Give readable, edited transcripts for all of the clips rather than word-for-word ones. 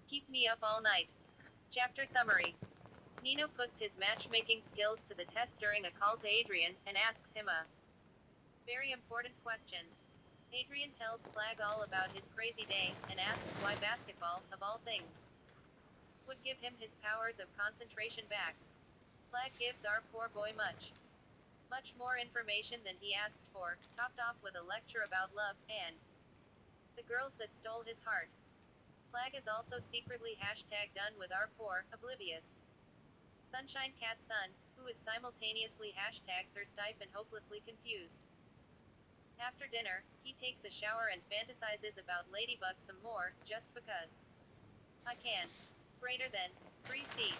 Keep me up all night. Chapter summary. Nino puts his matchmaking skills to the test during a call to Adrian and asks him a very important question. Adrian tells Flag all about his crazy day and asks why basketball, of all things, would give him his powers of concentration back. Flag gives our poor boy much more information than he asked for, topped off with a lecture about love and the girls that stole his heart. Flag is also secretly hashtag done with our poor, oblivious Sunshine Cat son, who is simultaneously hashtag thirstipe and hopelessly confused. After dinner, he takes a shower and fantasizes about Ladybug some more, just because. I can. Greater than 3C.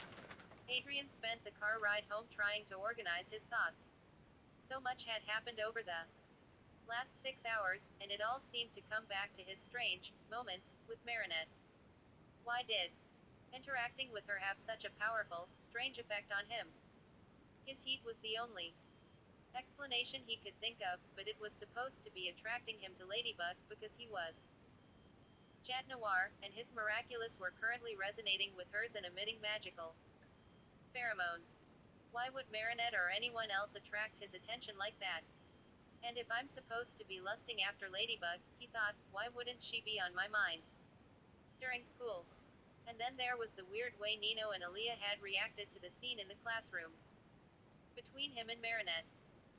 Adrian spent the car ride home trying to organize his thoughts. So much had happened over the last 6 hours, and it all seemed to come back to his strange moments with Marinette. Why did interacting with her have such a powerful, strange effect on him? His heat was the only explanation he could think of, but it was supposed to be attracting him to Ladybug because he was Chat Noir, and his miraculous were currently resonating with hers and emitting magical pheromones. Why would Marinette or anyone else attract his attention like that? And if I'm supposed to be lusting after Ladybug, he thought, why wouldn't she be on my mind during school? And then there was the weird way Nino and Aaliyah had reacted to the scene in the classroom between him and Marinette.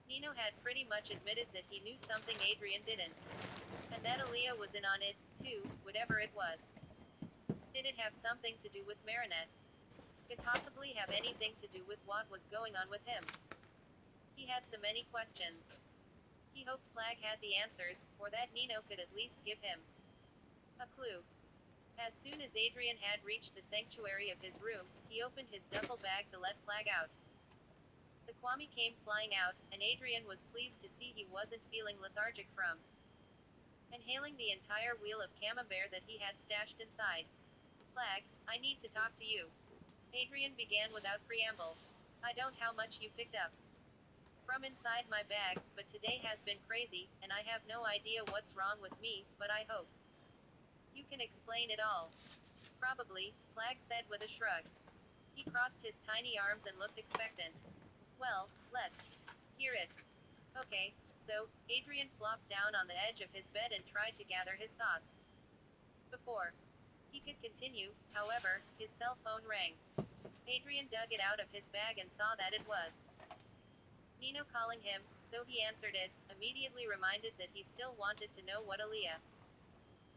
Nino had pretty much admitted that he knew something Adrian didn't, and that Aaliyah was in on it, too, whatever it was. Did it have something to do with Marinette? Could possibly have anything to do with what was going on with him? He had so many questions. He hoped Flag had the answers, or that Nino could at least give him a clue. As soon as Adrian had reached the sanctuary of his room, he opened his duffel bag to let Flag out. The Kwame came flying out, and Adrian was pleased to see he wasn't feeling lethargic from inhaling the entire wheel of camembert that he had stashed inside. Flag, I need to talk to you. Adrian began without preamble. I don't how much you picked up from inside my bag, but today has been crazy, and I have no idea what's wrong with me, but I hope you can explain it all. Probably, Flag said with a shrug. He crossed his tiny arms and looked expectant. Well, let's hear it. Okay, so, Adrian flopped down on the edge of his bed and tried to gather his thoughts. Before he could continue, however, his cell phone rang. Adrian dug it out of his bag and saw that it was Nino calling him, so he answered it, immediately reminded that he still wanted to know what Aaliyah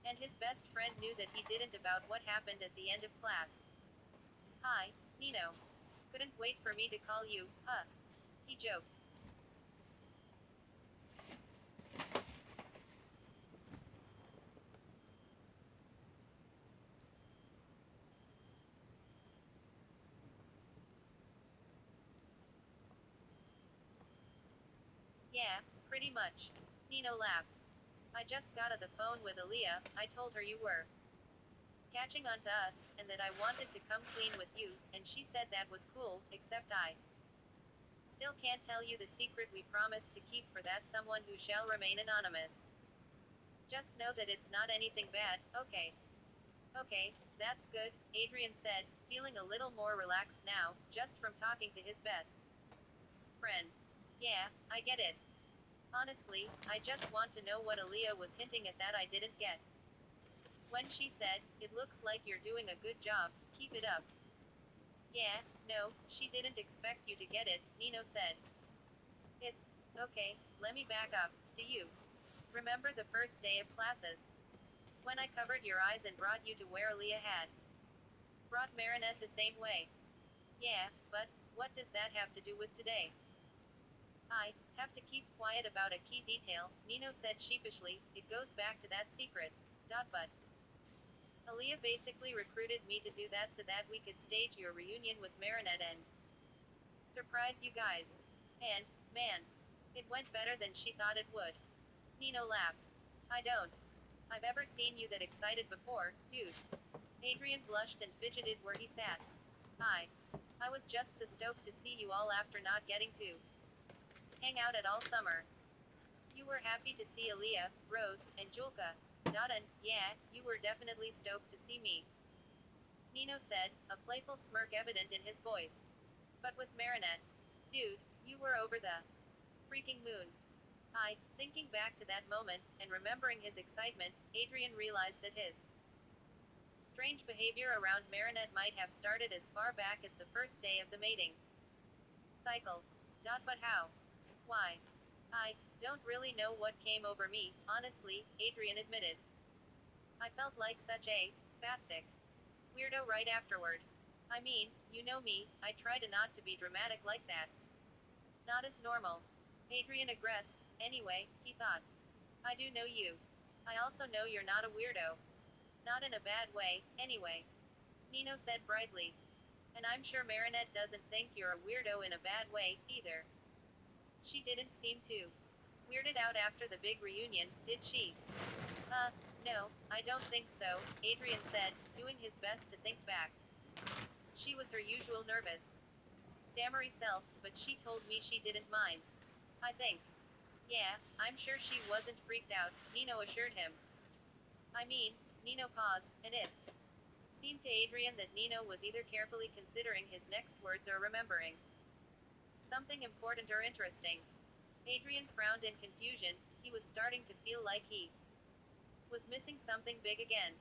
and his best friend knew that he didn't about what happened at the end of class. Hi, Nino. Couldn't wait for me to call you, huh? He joked. Yeah, pretty much. Nino laughed. I just got on the phone with Aaliyah, I told her you were catching on to us, and that I wanted to come clean with you, and she said that was cool, except I still can't tell you the secret we promised to keep for that someone who shall remain anonymous. Just know that it's not anything bad, okay? Okay, that's good, Adrian said, feeling a little more relaxed now, just from talking to his best friend. Yeah, I get it. Honestly, I just want to know what Aaliyah was hinting at that I didn't get. When she said, it looks like you're doing a good job, keep it up. Yeah, no, she didn't expect you to get it, Nino said. It's okay, let me back up. Do you remember the first day of classes? When I covered your eyes and brought you to where Aaliyah had brought Marinette the same way. Yeah, but what does that have to do with today? I have to keep quiet about a key detail, Nino said sheepishly. It goes back to that secret. But Aaliyah basically recruited me to do that so that we could stage your reunion with Marinette and surprise you guys. And, man, it went better than she thought it would. Nino laughed. I don't. I've ever seen you that excited before, dude. Adrian blushed and fidgeted where he sat. I was just so stoked to see you all after not getting to hang out at all summer. You were happy to see Aaliyah, Rose, and Julka. And yeah, you were definitely stoked to see me. Nino said, a playful smirk evident in his voice. But with Marinette. Dude, you were over the freaking moon. Thinking back to that moment, and remembering his excitement, Adrian realized that his strange behavior around Marinette might have started as far back as the first day of the mating cycle. But how? Why? I don't really know what came over me, honestly, Adrian admitted. I felt like such a spastic weirdo right afterward. I mean, you know me, I try to not to be dramatic like that. Not as normal. Adrian aggressed. Anyway, he thought. I do know you. I also know you're not a weirdo. Not in a bad way, anyway. Nino said brightly. And I'm sure Marinette doesn't think you're a weirdo in a bad way, either. She didn't seem too weirded out after the big reunion, did she? No, I don't think so, Adrian said, doing his best to think back. She was her usual nervous, stammery self, but she told me she didn't mind. I think. Yeah, I'm sure she wasn't freaked out, Nino assured him. I mean, Nino paused, and it seemed to Adrian that Nino was either carefully considering his next words or remembering something important or interesting. Adrian frowned in confusion. He was starting to feel like he was missing something big again.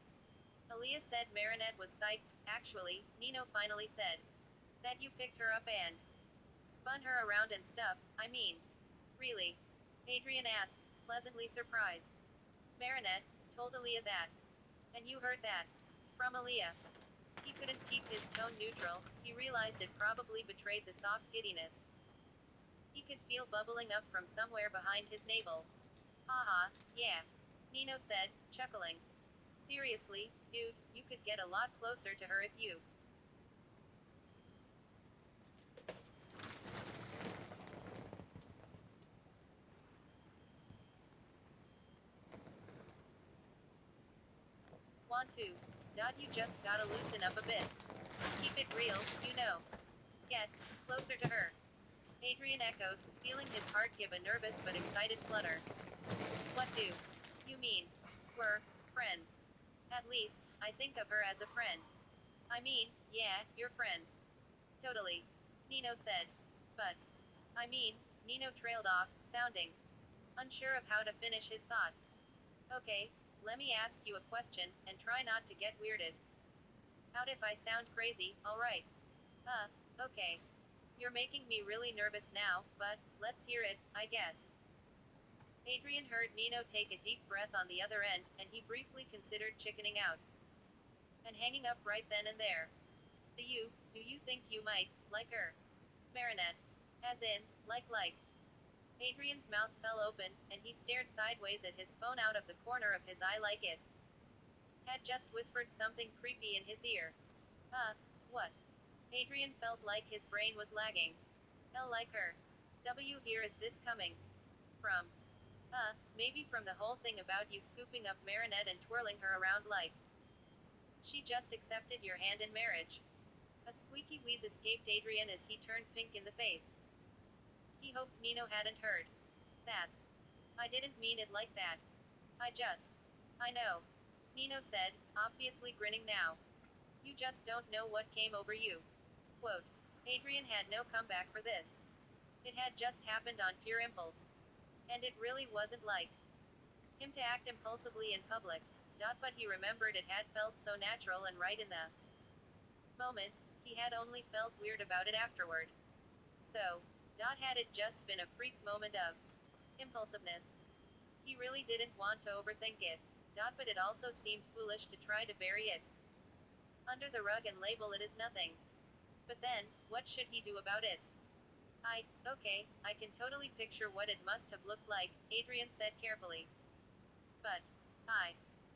Aaliyah said Marinette was psyched. Actually, Nino finally said that you picked her up and spun her around and stuff. I mean, really? Adrian asked, pleasantly surprised. Marinette told Aaliyah that. And you heard that from Aaliyah. He couldn't keep his tone neutral. He realized it probably betrayed the soft giddiness he could feel bubbling up from somewhere behind his navel. Haha, yeah. Nino said, chuckling. Seriously, dude, you could get a lot closer to her if you 'want to. You just gotta loosen up a bit. Keep it real, you know. Get closer to her. Adrian echoed, feeling his heart give a nervous but excited flutter. What do you mean? We're friends. At least, I think of her as a friend. I mean, yeah, you're friends. Totally. Nino said. But, I mean, Nino trailed off, sounding unsure of how to finish his thought. Okay, let me ask you a question, and try not to get weirded out if I sound crazy, alright? Okay. You're making me really nervous now, but let's hear it, I guess. Adrian heard Nino take a deep breath on the other end, and he briefly considered chickening out and hanging up right then and there. Do you think you might like her? Marinette. As in, like. Adrian's mouth fell open, and he stared sideways at his phone out of the corner of his eye like it had just whispered something creepy in his ear. What? Adrian felt like his brain was lagging. Like her. Here is this coming from? Maybe from the whole thing about you scooping up Marinette and twirling her around like she just accepted your hand in marriage. A squeaky wheeze escaped Adrian as he turned pink in the face. He hoped Nino hadn't heard. I didn't mean it like that. I know. Nino said, obviously grinning now. You just don't know what came over you. Quote. Adrian had no comeback for this. It had just happened on pure impulse. And it really wasn't like him to act impulsively in public. But he remembered it had felt so natural and right in the moment, he had only felt weird about it afterward. So, had it just been a freak moment of impulsiveness? He really didn't want to overthink it. But it also seemed foolish to try to bury it under the rug and label it as nothing. But then, what should he do about it? Okay, I can totally picture what it must have looked like, Adrian said carefully. But,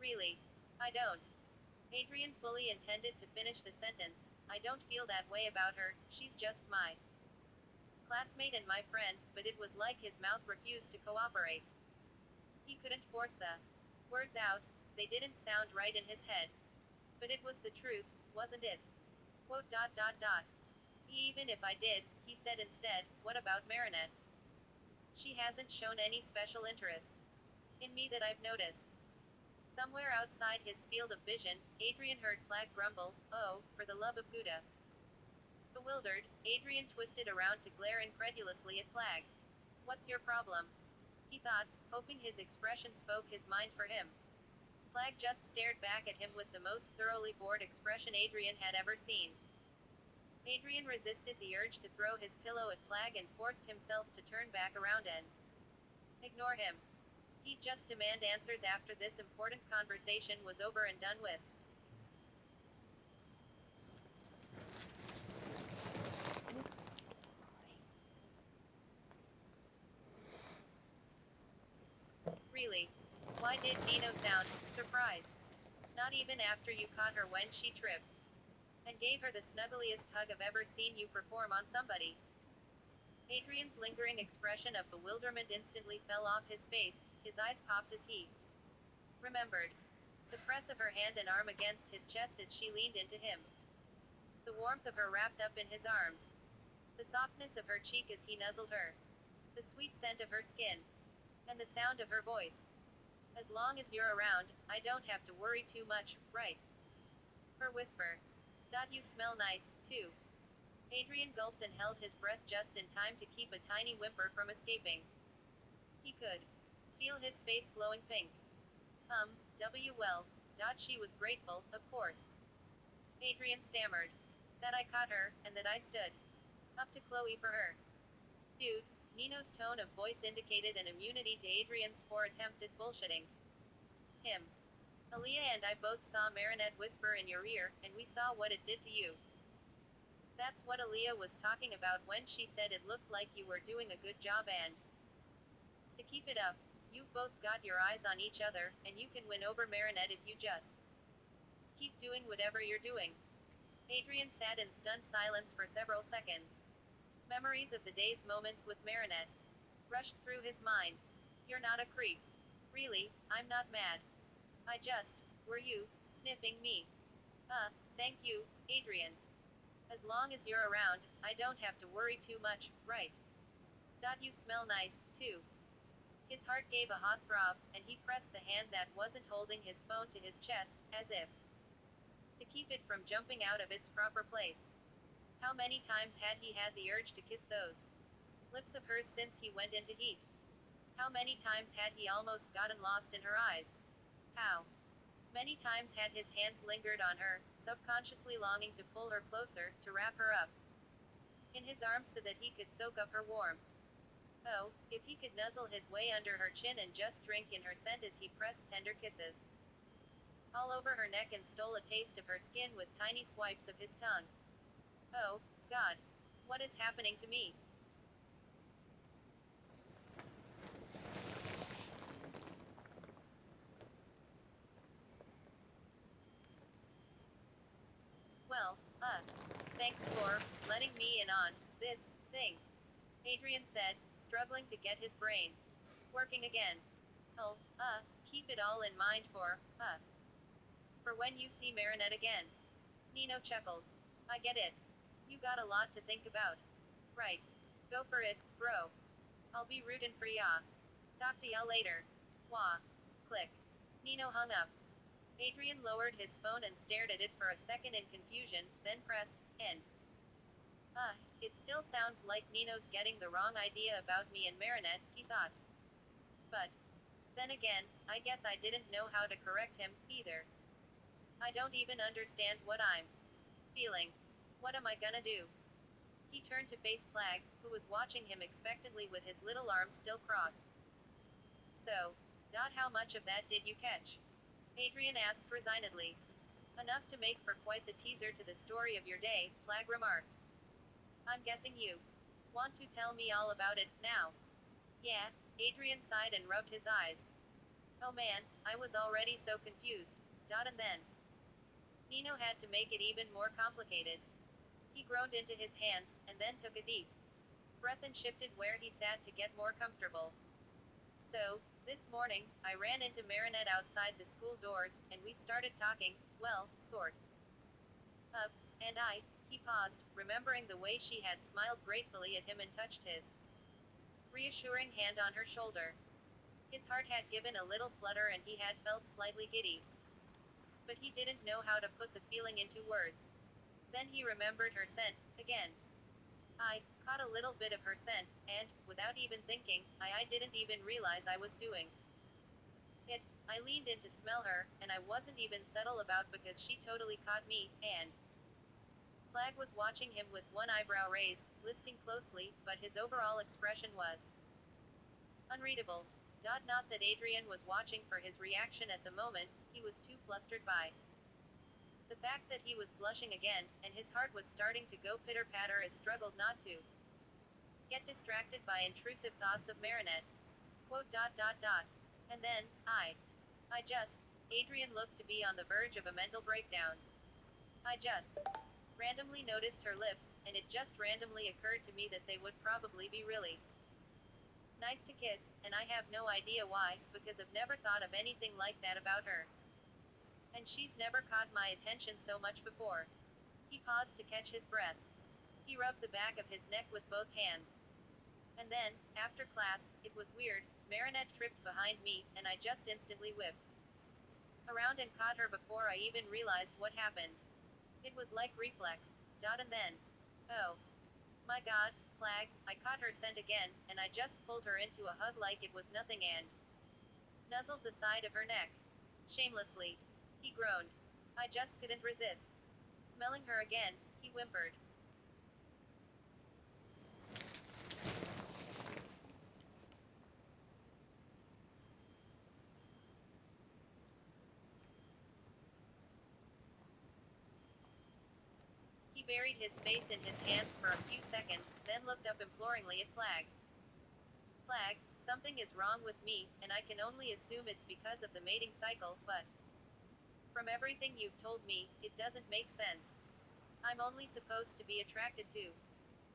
really, I don't. Adrian fully intended to finish the sentence. I don't feel that way about her, she's just my classmate and my friend, but it was like his mouth refused to cooperate. He couldn't force the words out, they didn't sound right in his head. But it was the truth, wasn't it? Quote. Even if I did, he said instead, what about Marinette? She hasn't shown any special interest in me that I've noticed. Somewhere outside his field of vision, Adrian heard Plag grumble, "Oh, for the love of Gouda." Bewildered, Adrian twisted around to glare incredulously at Plag. "What's your problem?" he thought, hoping his expression spoke his mind for him. Plag just stared back at him with the most thoroughly bored expression Adrian had ever seen. Adrian resisted the urge to throw his pillow at Plag and forced himself to turn back around and ignore him. He'd just demand answers after this important conversation was over and done with. Really? Why did Nino sound surprised? Not even after you caught her when she tripped and gave her the snuggliest hug I've ever seen you perform on somebody. Adrian's lingering expression of bewilderment instantly fell off his face, his eyes popped as he remembered the press of her hand and arm against his chest as she leaned into him. The warmth of her wrapped up in his arms. The softness of her cheek as he nuzzled her. The sweet scent of her skin. And the sound of her voice. "As long as you're around, I don't have to worry too much, right?" Her whisper. "You smell nice, too." Adrian gulped and held his breath just in time to keep a tiny whimper from escaping. He could feel his face glowing pink. Well. She was grateful, of course. Adrian stammered. "That I caught her, and that I stood up to Chloe for her." "Dude." Nino's tone of voice indicated an immunity to Adrian's poor attempt at bullshitting him. "Aaliyah and I both saw Marinette whisper in your ear, and we saw what it did to you." That's what Aaliyah was talking about when she said it looked like you were doing a good job and to keep it up, you've both got your eyes on each other, and you can win over Marinette if you just keep doing whatever you're doing. Adrian sat in stunned silence for several seconds. Memories of the day's moments with Marinette rushed through his mind. "You're not a creep. Really, I'm not mad. I just, were you, sniffing me?" Thank you, Adrian. "As long as you're around, I don't have to worry too much, right?" You smell nice, too." His heart gave a hot throb, and he pressed the hand that wasn't holding his phone to his chest, as if to keep it from jumping out of its proper place. How many times had he had the urge to kiss those lips of hers since he went into heat? How many times had he almost gotten lost in her eyes? How many times had his hands lingered on her, subconsciously longing to pull her closer, to wrap her up in his arms so that he could soak up her warmth? Oh, if he could nuzzle his way under her chin and just drink in her scent as he pressed tender kisses all over her neck and stole a taste of her skin with tiny swipes of his tongue. Oh, God. What is happening to me? Well, thanks for letting me in on this thing, Adrian said, struggling to get his brain working again. "I'll, keep it all in mind for when you see Marinette again." Nino chuckled. "I get it. You got a lot to think about. Right. Go for it, bro. I'll be rootin' for ya. Talk to ya later." Wah. Click. Nino hung up. Adrian lowered his phone and stared at it for a second in confusion, then pressed end. It still sounds like Nino's getting the wrong idea about me and Marinette, he thought. But then again, I guess I didn't know how to correct him, either. I don't even understand what I'm feeling. What am I gonna do? He turned to face Plag, who was watching him expectantly with his little arms still crossed. "So, how much of that did you catch?" Adrian asked resignedly. "Enough to make for quite the teaser to the story of your day," Plag remarked. "I'm guessing you want to tell me all about it, now." "Yeah," Adrian sighed and rubbed his eyes. "Oh man, I was already so confused. And then Nino had to make it even more complicated." He groaned into his hands, and then took a deep breath and shifted where he sat to get more comfortable. "So, this morning, I ran into Marinette outside the school doors, and we started talking, well, sort of. And he paused, remembering the way she had smiled gratefully at him and touched his reassuring hand on her shoulder. His heart had given a little flutter and he had felt slightly giddy. But he didn't know how to put the feeling into words. Then he remembered her scent, again. I caught a little bit of her scent, and, without even thinking, I didn't even realize I was doing it. I leaned in to smell her, and I wasn't even subtle about because she totally caught me, and Flag was watching him with one eyebrow raised, listening closely, but his overall expression was unreadable. Not that Adrian was watching for his reaction at the moment, he was too flustered by the fact that he was blushing again, and his heart was starting to go pitter-patter as struggled not to get distracted by intrusive thoughts of Marinette. Quote. And then, I just, Adrian looked to be on the verge of a mental breakdown. I just randomly noticed her lips, and it just randomly occurred to me that they would probably be really nice to kiss, and I have no idea why, because I've never thought of anything like that about her. And she's never caught my attention so much before. He paused to catch his breath. He rubbed the back of his neck with both hands. And then, after class, it was weird, Marinette tripped behind me, and I just instantly whipped around and caught her before I even realized what happened. It was like reflex. And then, oh my god, Flag, I caught her scent again, and I just pulled her into a hug like it was nothing and nuzzled the side of her neck. Shamelessly. He groaned. I just couldn't resist. Smelling her again, he whimpered. He buried his face in his hands for a few seconds, then looked up imploringly at Flag. Flag, something is wrong with me, and I can only assume it's because of the mating cycle, but from everything you've told me, it doesn't make sense. I'm only supposed to be attracted to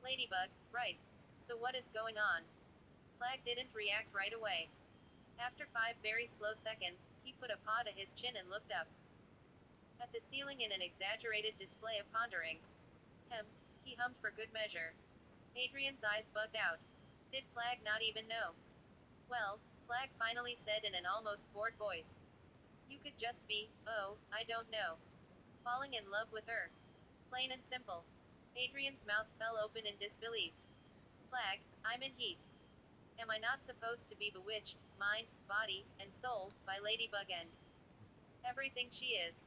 Ladybug, right? So what is going on? Flag didn't react right away. After 5 very slow seconds, he put a paw to his chin and looked up at the ceiling in an exaggerated display of pondering. He hummed for good measure. Adrian's eyes bugged out. Did Flag not even know? Well, Flag finally said in an almost bored voice. You could just be, oh, I don't know, falling in love with her. Plain and simple. Adrian's mouth fell open in disbelief. Flag, I'm in heat. Am I not supposed to be bewitched, mind, body, and soul, by Ladybug and everything she is?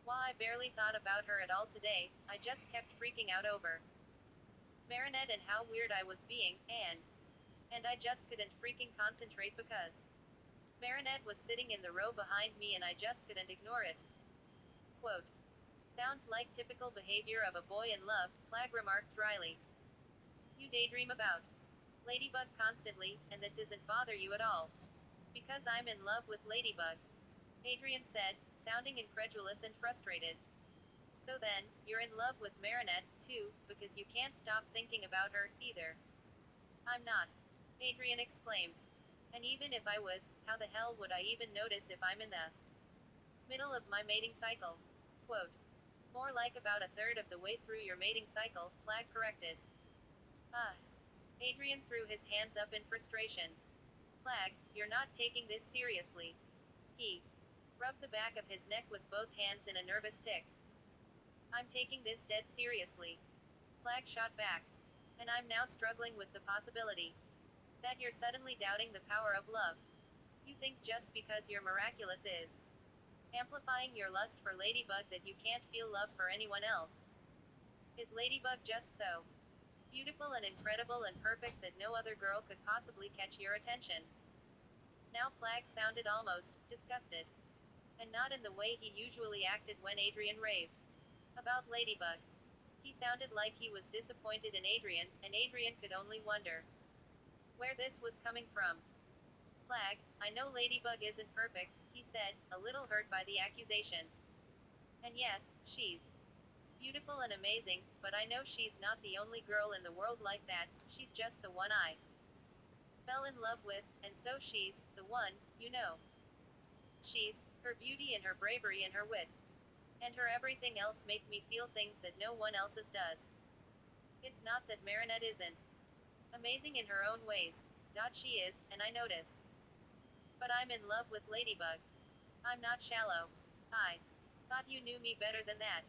Why, I barely thought about her at all today, I just kept freaking out over Marinette and how weird I was being, and I just couldn't freaking concentrate because Marinette was sitting in the row behind me and I just couldn't ignore it. Quote. Sounds like typical behavior of a boy in love, Flag remarked dryly. You daydream about Ladybug constantly, and that doesn't bother you at all. Because I'm in love with Ladybug, Adrian said, sounding incredulous and frustrated. So then, you're in love with Marinette, too, because you can't stop thinking about her, either. I'm not. Adrian exclaimed. And even if I was, how the hell would I even notice if I'm in the middle of my mating cycle? Quote. More like about a third of the way through your mating cycle, Flag corrected. Ah. Adrian threw his hands up in frustration. Flag, you're not taking this seriously. He rubbed the back of his neck with both hands in a nervous tick. I'm taking this dead seriously. Flag shot back. And I'm now struggling with the possibility that you're suddenly doubting the power of love. You think just because you're miraculous is amplifying your lust for Ladybug that you can't feel love for anyone else. Is Ladybug just so beautiful and incredible and perfect that no other girl could possibly catch your attention? Now Flag sounded almost disgusted. And not in the way he usually acted when Adrian raved about Ladybug. He sounded like he was disappointed in Adrian, and Adrian could only wonder where this was coming from. Flag, I know Ladybug isn't perfect, he said, a little hurt by the accusation. And yes, she's beautiful and amazing, but I know she's not the only girl in the world like that, she's just the one I fell in love with, and so she's the one, you know. She's her beauty and her bravery and her wit. And her everything else make me feel things that no one else's does. It's not that Marinette isn't amazing in her own ways. She is, and I notice But I'm in love with Ladybug. I'm not shallow. I thought you knew me better than that.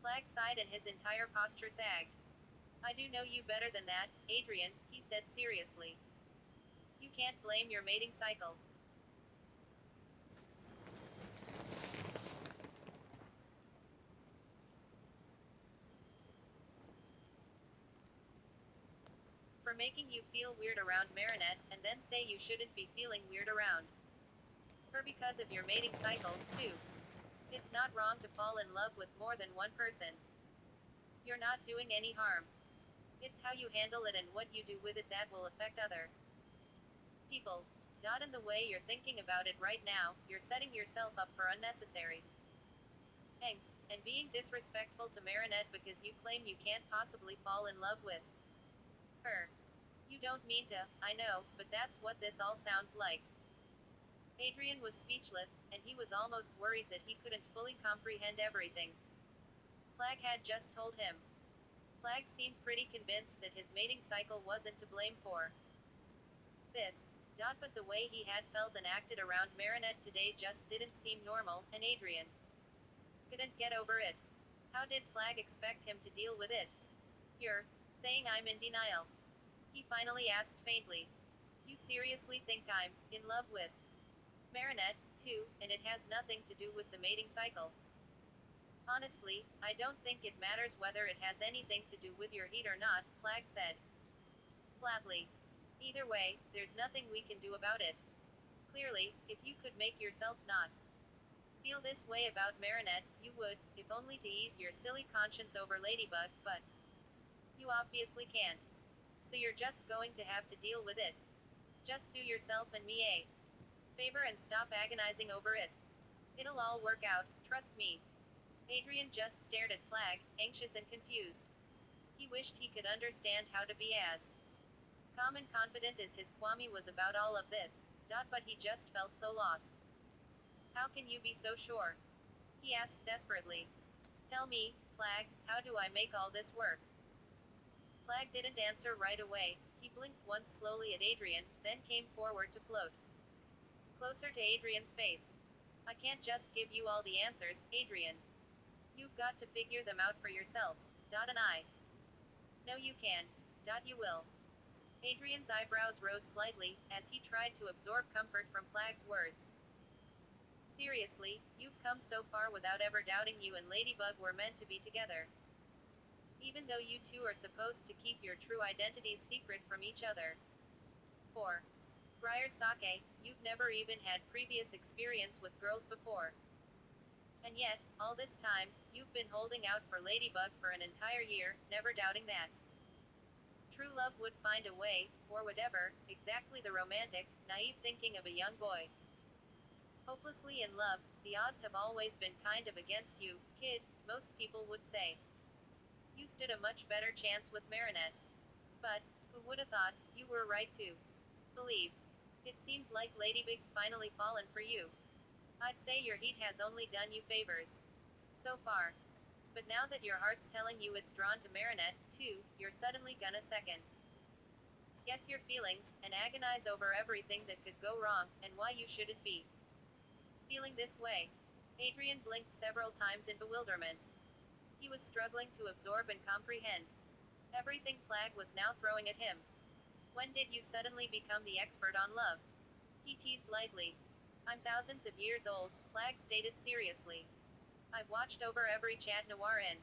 Flag sighed and his entire posture sagged. I do know you better than that, Adrian, he said seriously. You can't blame your mating cycle for making you feel weird around Marinette, and then say you shouldn't be feeling weird around her because of your mating cycle, too. It's not wrong to fall in love with more than one person. You're not doing any harm. It's how you handle it and what you do with it that will affect other people. Not in the way you're thinking about it right now, you're setting yourself up for unnecessary angst, and being disrespectful to Marinette because you claim you can't possibly fall in love with her. You don't mean to, I know, but that's what this all sounds like. Adrian was speechless, and he was almost worried that he couldn't fully comprehend everything Flag had just told him. Flag seemed pretty convinced that his mating cycle wasn't to blame for this. But the way he had felt and acted around Marinette today just didn't seem normal, and Adrian couldn't get over it. How did Flag expect him to deal with it? You're saying I'm in denial? He finally asked faintly. You seriously think I'm in love with Marinette, too, and it has nothing to do with the mating cycle? Honestly, I don't think it matters whether it has anything to do with your heat or not, Flag said flatly. Either way, there's nothing we can do about it. Clearly, if you could make yourself not feel this way about Marinette, you would, if only to ease your silly conscience over Ladybug, but you obviously can't. So you're just going to have to deal with it. Just do yourself and me a favor and stop agonizing over it. It'll all work out, trust me. Adrian just stared at Flag, anxious and confused. He wished he could understand how to be as calm and confident as his Kwame was about all of this, but he just felt so lost. How can you be so sure? He asked desperately. Tell me, Flag, how do I make all this work? Flag didn't answer right away. He blinked once slowly at Adrian, then came forward to float closer to Adrian's face. I can't just give you all the answers, Adrian. You've got to figure them out for yourself. And I know you can. You will. Adrian's eyebrows rose slightly, as he tried to absorb comfort from Flag's words. Seriously, you've come so far without ever doubting you and Ladybug were meant to be together. Even though you two are supposed to keep your true identities secret from each other. For Briar Sake, you've never even had previous experience with girls before. And yet, all this time, you've been holding out for Ladybug for an entire year, never doubting that true love would find a way, or whatever, exactly the romantic, naive thinking of a young boy. Hopelessly in love, the odds have always been kind of against you, kid, most people would say. You stood a much better chance with Marinette. But, who would have thought, you were right to believe. It seems like Ladybug's finally fallen for you. I'd say your heat has only done you favors. So far. But now that your heart's telling you it's drawn to Marinette, too, you're suddenly gonna second guess your feelings, and agonize over everything that could go wrong, and why you shouldn't be feeling this way. Adrian blinked several times in bewilderment. He was struggling to absorb and comprehend everything Flag was now throwing at him. When did you suddenly become the expert on love? He teased lightly. I'm thousands of years old, Flag stated seriously. I've watched over every Chat Noir in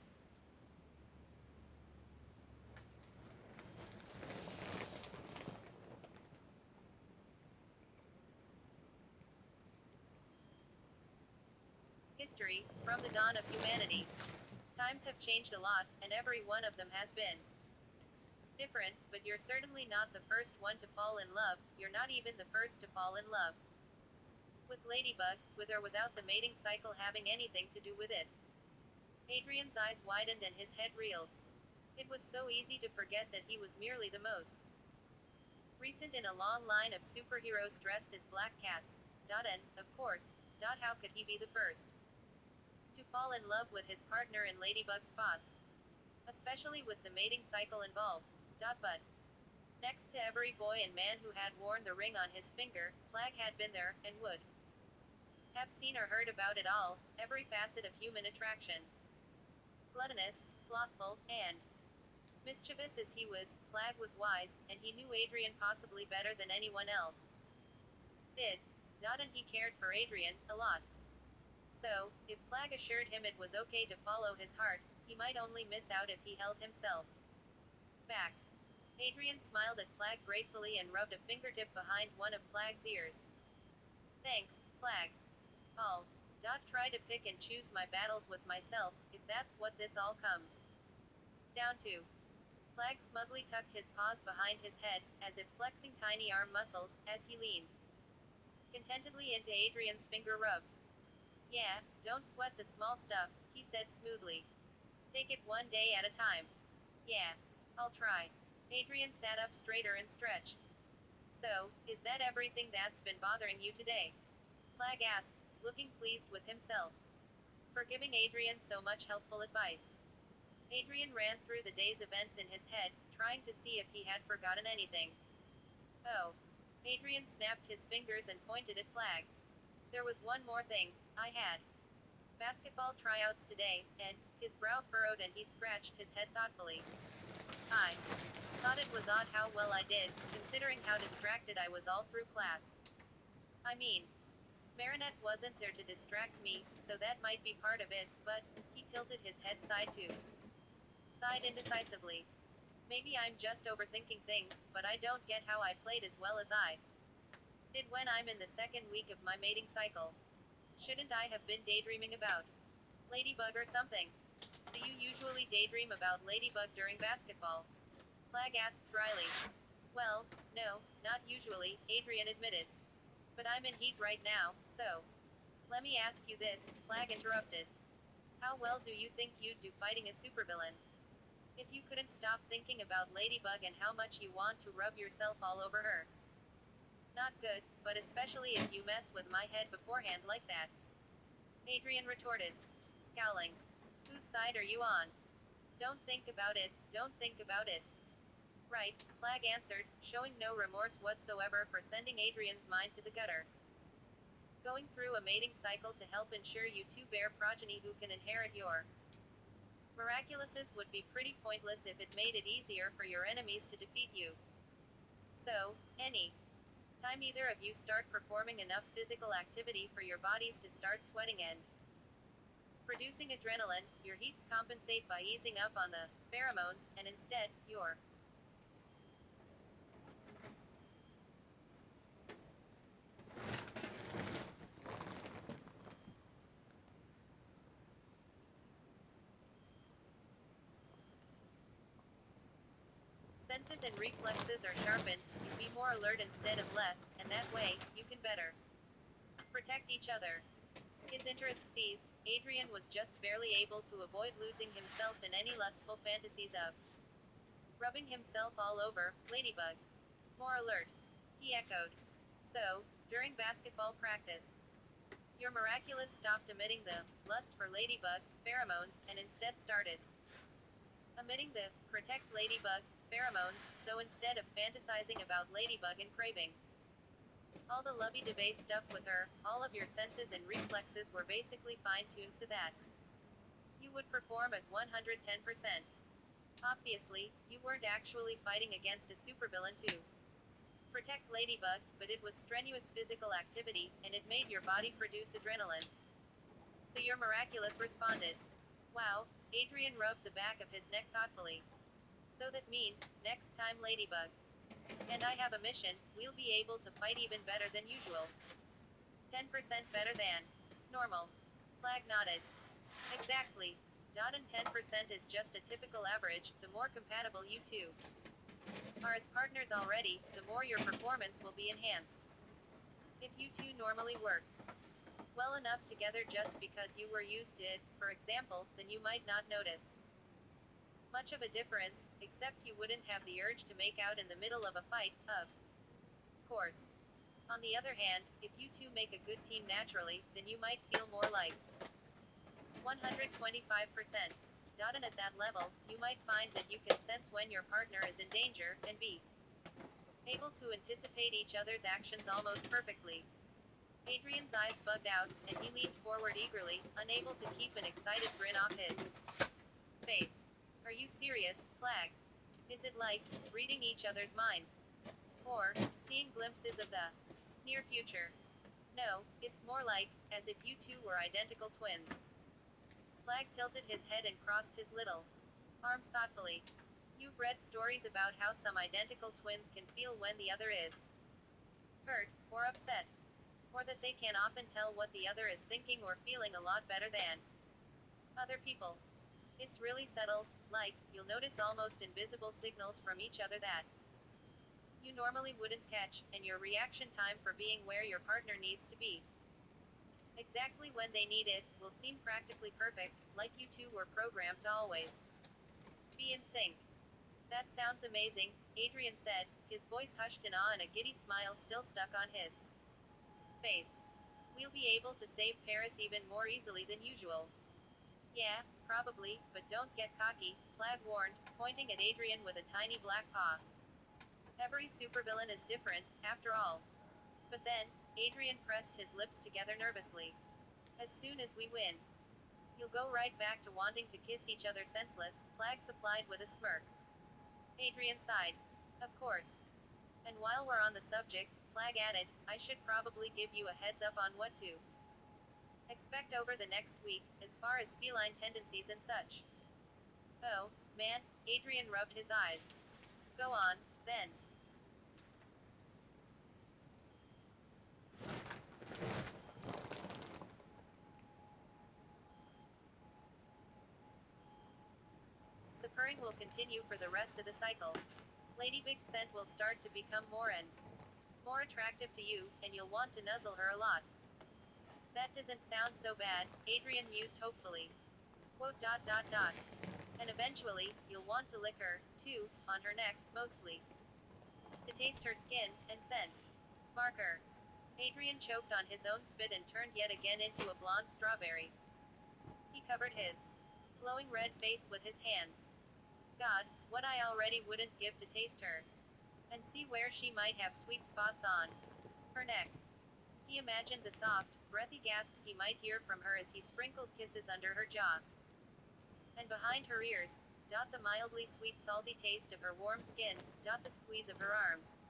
history, from the dawn of humanity. Times have changed a lot, and every one of them has been different, but you're certainly not the first one to fall in love, you're not even the first to fall in love with Ladybug, with or without the mating cycle having anything to do with it. Adrian's eyes widened and his head reeled. It was so easy to forget that he was merely the most recent in a long line of superheroes dressed as black cats. And, of course, how could he be the first to fall in love with his partner in Ladybug spots? Especially with the mating cycle involved. But Next to every boy and man who had worn the ring on his finger, Flag had been there, and would have seen or heard about it all, every facet of human attraction. Gluttonous, slothful, and mischievous as he was, Flag was wise, and he knew Adrian possibly better than anyone else did. And he cared for Adrian, a lot. So, if Flag assured him it was okay to follow his heart, he might only miss out if he held himself back. Adrian smiled at Flag gratefully and rubbed a fingertip behind one of Flag's ears. Thanks, Flag. I'll try to pick and choose my battles with myself, if that's what this all comes down to. Flag smugly tucked his paws behind his head, as if flexing tiny arm muscles, as he leaned contentedly into Adrian's finger rubs. Yeah, don't sweat the small stuff, he said smoothly. Take it one day at a time. Yeah, I'll try. Adrian sat up straighter and stretched. So, is that everything that's been bothering you today? Flag asked, looking pleased with himself for giving Adrian so much helpful advice. Adrian ran through the day's events in his head, trying to see if he had forgotten anything. Oh. Adrian snapped his fingers and pointed at Flag. There was one more thing. I had basketball tryouts today, and his brow furrowed and he scratched his head thoughtfully. I thought it was odd how well I did, considering how distracted I was all through class. I mean, Marinette wasn't there to distract me, so that might be part of it, but he tilted his head sighed indecisively. Maybe I'm just overthinking things, but I don't get how I played as well as I did when I'm in the second week of my mating cycle. Shouldn't I have been daydreaming about ladybug or something? Do you usually daydream about ladybug during basketball? Flag asked dryly. Well, no, not usually, Adrian admitted. But I'm in heat right now, so. Let me ask you this, Flag interrupted. How well do you think you'd do fighting a supervillain? If you couldn't stop thinking about Ladybug and how much you want to rub yourself all over her. Not good, but especially if you mess with my head beforehand like that. Adrian retorted, scowling. Whose side are you on? Don't think about it, don't think about it. Right, Flag answered, showing no remorse whatsoever for sending Adrian's mind to the gutter. Going through a mating cycle to help ensure you two bear progeny who can inherit your miraculouses would be pretty pointless if it made it easier for your enemies to defeat you. So, any time either of you start performing enough physical activity for your bodies to start sweating and producing adrenaline, your heats compensate by easing up on the pheromones, and instead, your senses and reflexes are sharpened, you be more alert instead of less, and that way, you can better protect each other. His interest ceased, Adrian was just barely able to avoid losing himself in any lustful fantasies of rubbing himself all over Ladybug. More alert. He echoed. So, during basketball practice, your miraculous stopped emitting the lust for Ladybug pheromones and instead started emitting the protect Ladybug pheromones, so instead of fantasizing about Ladybug and craving all the lovey-dovey stuff with her, all of your senses and reflexes were basically fine-tuned so that you would perform at 110%. Obviously, you weren't actually fighting against a supervillain to protect Ladybug, but it was strenuous physical activity, and it made your body produce adrenaline. So your miraculous responded. Wow, Adrian rubbed the back of his neck thoughtfully. So that means, next time Ladybug and I have a mission, we'll be able to fight even better than usual. 10% better than normal. Flag nodded. Exactly. And 10% is just a typical average, the more compatible you two are as partners already, the more your performance will be enhanced. If you two normally work well enough together just because you were used to it, for example, then you might not notice much of a difference, except you wouldn't have the urge to make out in the middle of a fight, of course. On the other hand, if you two make a good team naturally, then you might feel more like 125%. And at that level, you might find that you can sense when your partner is in danger, and be able to anticipate each other's actions almost perfectly. Adrian's eyes bugged out, and he leaned forward eagerly, unable to keep an excited grin off his face. Are you serious, Flag? Is it like reading each other's minds? Or seeing glimpses of the near future? No, it's more like as if you two were identical twins. Flag tilted his head and crossed his little arms thoughtfully. You've read stories about how some identical twins can feel when the other is hurt, or upset, or that they can often tell what the other is thinking or feeling a lot better than other people. It's really subtle, like, you'll notice almost invisible signals from each other that you normally wouldn't catch, and your reaction time for being where your partner needs to be exactly when they need it will seem practically perfect, like you two were programmed to always be in sync. That sounds amazing, Adrian said, his voice hushed in awe and a giddy smile still stuck on his face. We'll be able to save Paris even more easily than usual. Yeah, probably, but don't get cocky, Flag warned, pointing at Adrian with a tiny black paw. Every supervillain is different, after all. But then, Adrian pressed his lips together nervously. As soon as we win, you'll go right back to wanting to kiss each other senseless, Flag supplied with a smirk. Adrian sighed. Of course. And while we're on the subject, Flag added, I should probably give you a heads up on what to expect over the next week, as far as feline tendencies and such. Oh, man, Adrian rubbed his eyes. Go on, then. The purring will continue for the rest of the cycle. Ladybug's scent will start to become more and more attractive to you, and you'll want to nuzzle her a lot. That doesn't sound so bad, Adrian mused hopefully. Quote dot dot dot. And eventually, you'll want to lick her, too, on her neck, mostly. To taste her skin, and scent. Marker. Adrian choked on his own spit and turned yet again into a blonde strawberry. He covered his glowing red face with his hands. God, what I already wouldn't give to taste her. And see where she might have sweet spots on her neck. He imagined the soft, breathy gasps he might hear from her as he sprinkled kisses under her jaw. And behind her ears, the mildly sweet salty taste of her warm skin, the squeeze of her arms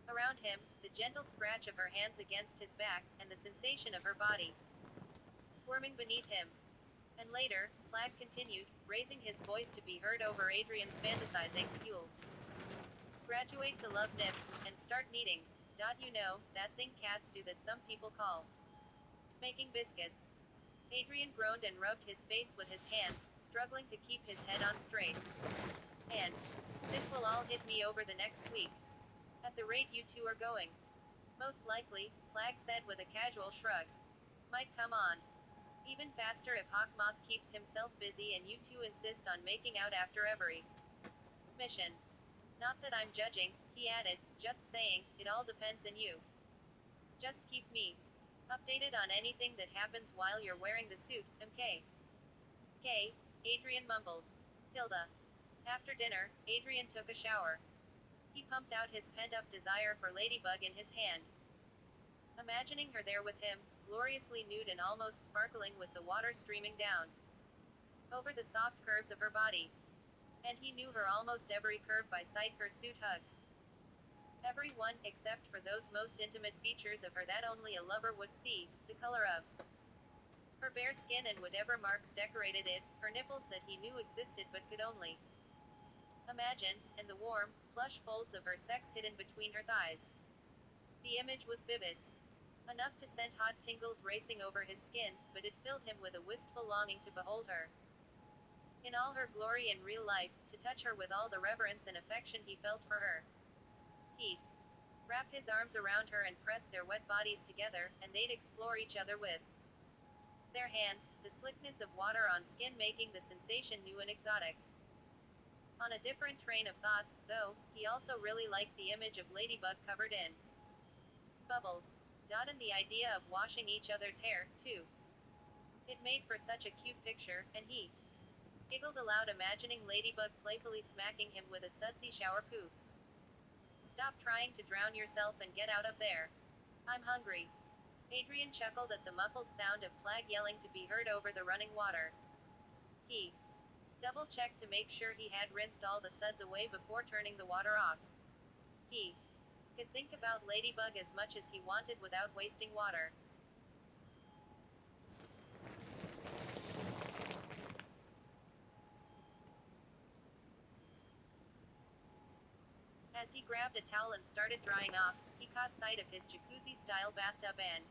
around him, the gentle scratch of her hands against his back, and the sensation of her body squirming beneath him. And later, Flag continued, raising his voice to be heard over Adrian's fantasizing, you'll graduate to love nips, and start kneading. You know, that thing cats do that some people call making biscuits. Adrian groaned and rubbed his face with his hands, struggling to keep his head on straight. And this will all hit me over the next week. At the rate you two are going. Most likely, Flag said with a casual shrug. Might come on even faster if Hawkmoth keeps himself busy and you two insist on making out after every mission. Not that I'm judging, he added, just saying, it all depends on you. Just keep me updated on anything that happens while you're wearing the suit, MK. K, Adrian mumbled. Tilda. After dinner, Adrian took a shower. He pumped out his pent-up desire for Ladybug in his hand. Imagining her there with him, gloriously nude and almost sparkling with the water streaming down over the soft curves of her body. And he knew her almost every curve by sight, her suit hug. Every one, except for those most intimate features of her that only a lover would see, the color of her bare skin and whatever marks decorated it, her nipples that he knew existed but could only imagine, and the warm, plush folds of her sex hidden between her thighs. The image was vivid. Enough to send hot tingles racing over his skin, but it filled him with a wistful longing to behold her in all her glory in real life, to touch her with all the reverence and affection he felt for her. He'd wrap his arms around her and press their wet bodies together, and they'd explore each other with their hands, the slickness of water on skin making the sensation new and exotic. On a different train of thought, though, he also really liked the image of Ladybug covered in bubbles. And the idea of washing each other's hair, too. It made for such a cute picture, and he giggled aloud imagining Ladybug playfully smacking him with a sudsy shower poof. Stop trying to drown yourself and get out of there. I'm hungry. Adrian chuckled at the muffled sound of Plag yelling to be heard over the running water. He double-checked to make sure he had rinsed all the suds away before turning the water off. He could think about Ladybug as much as he wanted without wasting water. As he grabbed a towel and started drying off, he caught sight of his jacuzzi-style bathtub and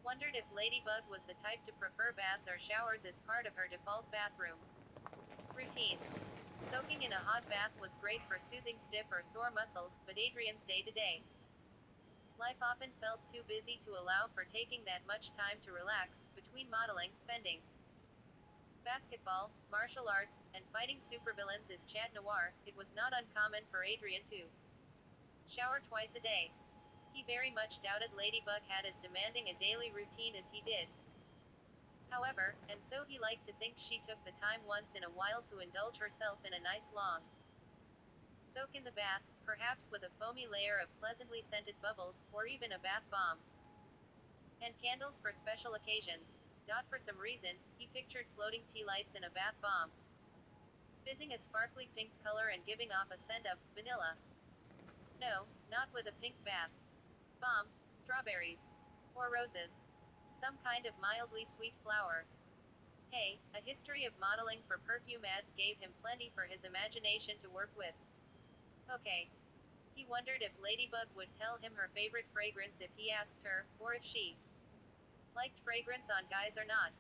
wondered if Ladybug was the type to prefer baths or showers as part of her default bathroom routine. Soaking in a hot bath was great for soothing stiff or sore muscles, but Adrian's day-to-day life often felt too busy to allow for taking that much time to relax. Between modeling, bending, basketball, martial arts, and fighting supervillains as chat noir, it was not uncommon for Adrian to shower twice a day. He very much doubted Ladybug had as demanding a daily routine as he did. However, and so he liked to think she took the time once in a while to indulge herself in a nice long soak in the bath, perhaps with a foamy layer of pleasantly scented bubbles, or even a bath bomb. And candles for special occasions. For some reason, he pictured floating tea lights in a bath bomb, fizzing a sparkly pink color and giving off a scent of vanilla. No, not with a pink bath bomb, strawberries. Or roses. Some kind of mildly sweet flower. Hey, a history of modeling for perfume ads gave him plenty for his imagination to work with. Okay. He wondered if Ladybug would tell him her favorite fragrance if he asked her, or if she liked fragrance on guys or not.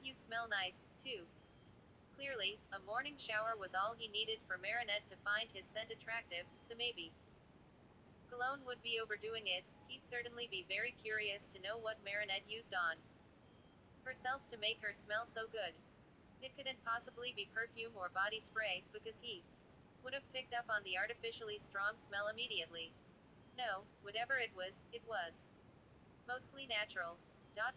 You smell nice, too. Clearly, a morning shower was all he needed for Marinette to find his scent attractive, so maybe cologne would be overdoing it. He'd certainly be very curious to know what Marinette used on herself to make her smell so good. It couldn't possibly be perfume or body spray, because he would have picked up on the artificially strong smell immediately. No, whatever it was mostly natural.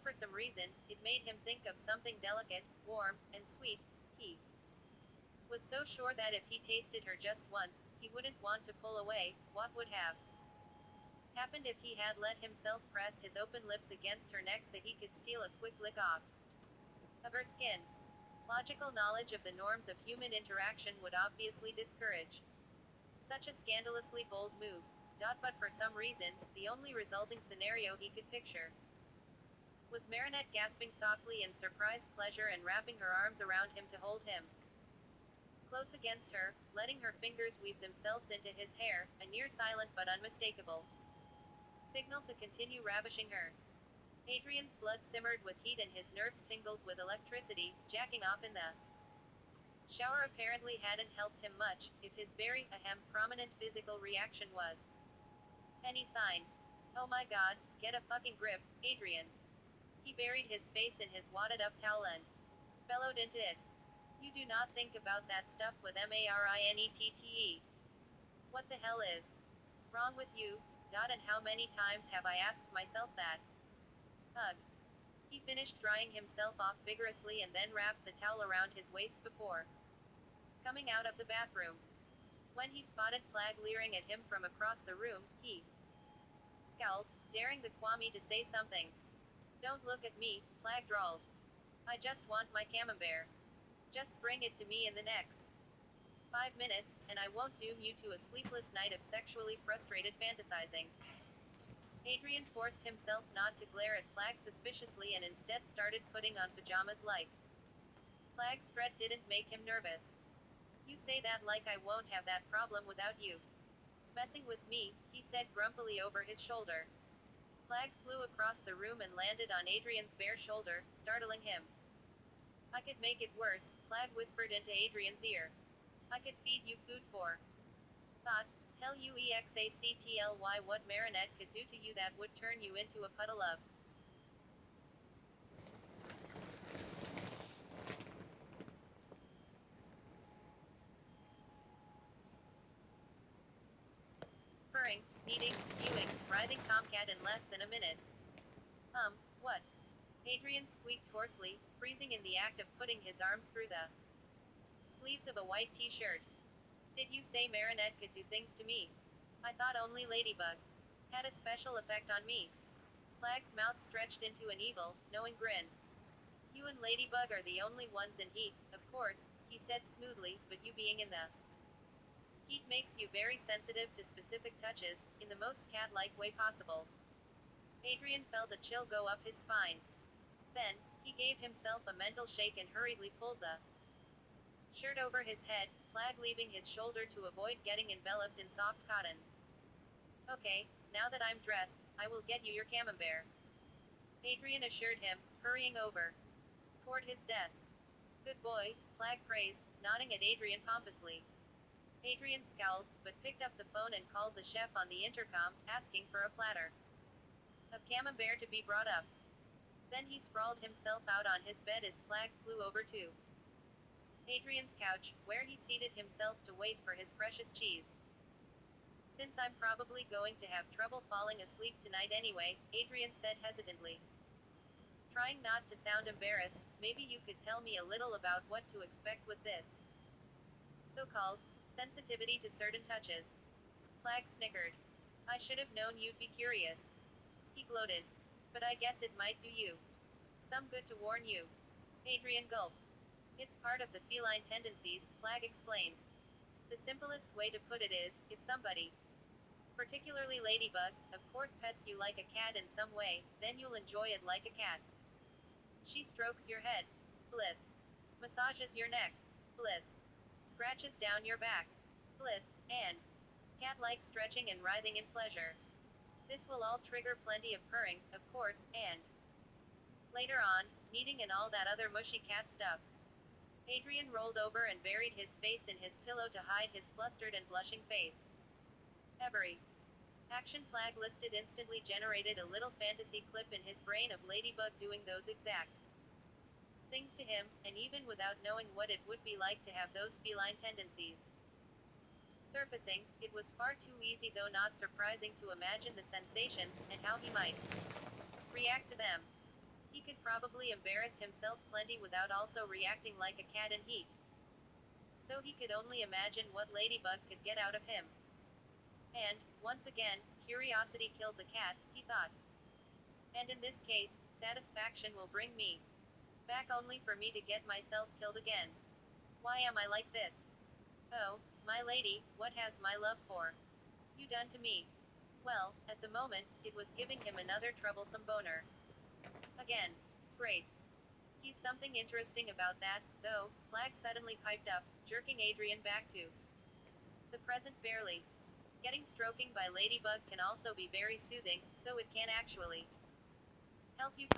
For some reason, it made him think of something delicate, warm, and sweet. He was so sure that if he tasted her just once, he wouldn't want to pull away. What would have happened if he had let himself press his open lips against her neck so he could steal a quick lick off of her skin? Logical knowledge of the norms of human interaction would obviously discourage such a scandalously bold move. But for some reason, the only resulting scenario he could picture was Marinette gasping softly in surprised pleasure and wrapping her arms around him to hold him close against her, letting her fingers weave themselves into his hair, a near silent but unmistakable signal to continue ravishing her. Adrian's blood simmered with heat and his nerves tingled with electricity. Jacking off in the shower apparently hadn't helped him much, if his very, prominent physical reaction was any sign. Oh my god, get a fucking grip, Adrian. He buried his face in his wadded up towel and bellowed into it. You do not think about that stuff with Marinette. What the hell is wrong with you? And how many times have I asked myself that? Ugh. He finished drying himself off vigorously and then wrapped the towel around his waist before coming out of the bathroom. When he spotted Plag leering at him from across the room, he scowled, daring the Kwame to say something. Don't look at me, Plag drawled. I just want my camembert. Just bring it to me in the next 5 minutes, and I won't doom you to a sleepless night of sexually frustrated fantasizing. Adrian forced himself not to glare at Plag suspiciously and instead started putting on pajamas like Plag's threat didn't make him nervous. You say that like I won't have that problem without you messing with me, he said grumpily over his shoulder. Plag flew across the room and landed on Adrian's bare shoulder, startling him. I could make it worse, Plag whispered into Adrian's ear. I could feed you food for thought. Tell you exactly what Marinette could do to you that would turn you into a puddle of purring, kneading, mewing, writhing tomcat in less than a minute. What? Adrian squeaked hoarsely, freezing in the act of putting his arms through the sleeves of a white t-shirt. Did you say Marinette could do things to me? I thought only ladybug had a special effect on me. Plag's mouth stretched into an evil, knowing grin. You and ladybug are the only ones in heat, of course, he said smoothly, but you being in the heat makes you very sensitive to specific touches, in the most cat-like way possible. Adrian felt a chill go up his spine. Then, he gave himself a mental shake and hurriedly pulled the shirt over his head, Plag leaving his shoulder to avoid getting enveloped in soft cotton. Okay, now that I'm dressed, I will get you your camembert, Adrian assured him, hurrying over toward his desk. Good boy, Plag praised, nodding at Adrian pompously. Adrian scowled, but picked up the phone and called the chef on the intercom, asking for a platter of camembert to be brought up. Then he sprawled himself out on his bed as Plag flew over to Adrian's couch, where he seated himself to wait for his precious cheese. Since I'm probably going to have trouble falling asleep tonight anyway, Adrian said hesitantly. Trying not to sound embarrassed, maybe you could tell me a little about what to expect with this so-called sensitivity to certain touches. Plag snickered. I should have known you'd be curious. He gloated. But I guess it might do you some good to warn you. Adrian gulped. It's part of the feline tendencies, Plag explained. The simplest way to put it is, if somebody, particularly ladybug, of course pets you like a cat in some way, then you'll enjoy it like a cat. She strokes your head. Bliss. Massages your neck. Bliss. Scratches down your back. Bliss. And cat-like stretching and writhing in pleasure. This will all trigger plenty of purring, of course, and later on, kneading and all that other mushy cat stuff. Adrian rolled over and buried his face in his pillow to hide his flustered and blushing face. Every action Plag listed instantly generated a little fantasy clip in his brain of Ladybug doing those exact things to him, and even without knowing what it would be like to have those feline tendencies surfacing, it was far too easy though not surprising to imagine the sensations, and how he might react to them. He could probably embarrass himself plenty without also reacting like a cat in heat. So he could only imagine what Ladybug could get out of him. And, once again, curiosity killed the cat, he thought. And in this case, satisfaction will bring me back only for me to get myself killed again. Why am I like this? Oh, my lady, what has my love for you done to me? Well, at the moment, it was giving him another troublesome boner. Again. Great. He's something interesting about that, though, Plag suddenly piped up, jerking Adrian back to the present barely. Getting stroking by Ladybug can also be very soothing, so it can actually help you calm